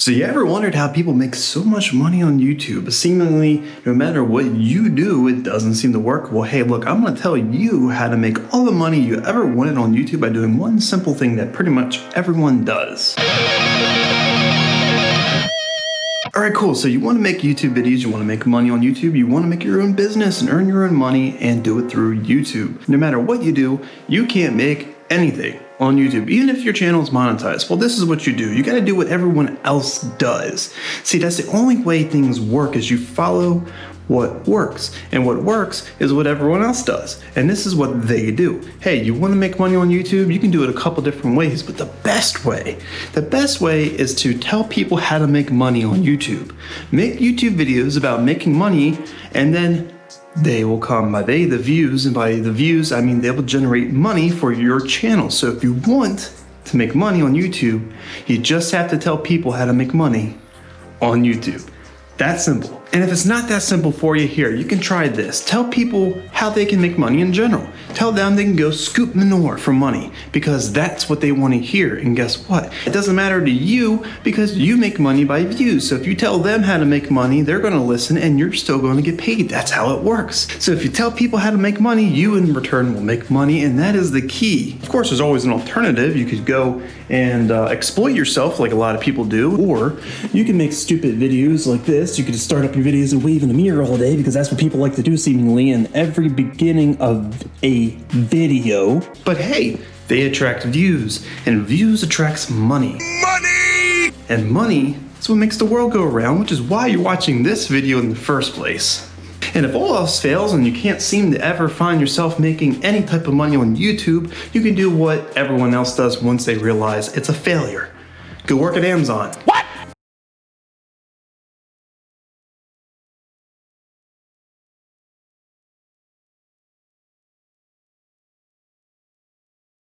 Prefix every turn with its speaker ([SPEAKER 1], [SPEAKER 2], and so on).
[SPEAKER 1] So you ever wondered how people make so much money on YouTube? Seemingly, no matter what you do, it doesn't seem to work. Well, hey, look, I'm going to tell you how to make all the money you ever wanted on YouTube by doing one simple thing that pretty much everyone does. Alright, cool. So you want to make YouTube videos, you want to make money on YouTube, you want to make your own business and earn your own money and do it through YouTube. No matter what you do, you can't make anything on YouTube, even if your channel is monetized. Well, this is what you do. You got to do what everyone else does. See, that's the only way things work, is you follow what works. And what works is what everyone else does. And this is what they do. Hey, you want to make money on YouTube? You can do it a couple different ways, but the best way is to tell people how to make money on YouTube. Make YouTube videos about making money, and then they will come. By the views, and by the views, I mean they will generate money for your channel. So if you want to make money on YouTube, you just have to tell people how to make money on YouTube. That's simple. And if it's not that simple for you, here, you can try this. Tell people how they can make money in general. Tell them they can go scoop manure for money, because that's what they want to hear. And guess what? It doesn't matter to you, because you make money by views. So if you tell them how to make money, they're going to listen and you're still going to get paid. That's how it works. So if you tell people how to make money, you in return will make money, and that is the key. Of course, there's always an alternative. You could go and exploit yourself like a lot of people do, or you can make stupid videos like this. You could just start up your videos and wave in a mirror all day, because that's what people like to do seemingly in every beginning of a video. But hey, they attract views, and views attracts money. Money! And money is what makes the world go around, which is why you're watching this video in the first place. And if all else fails and you can't seem to ever find yourself making any type of money on YouTube, you can do what everyone else does once they realize it's a failure. Go work at Amazon. What?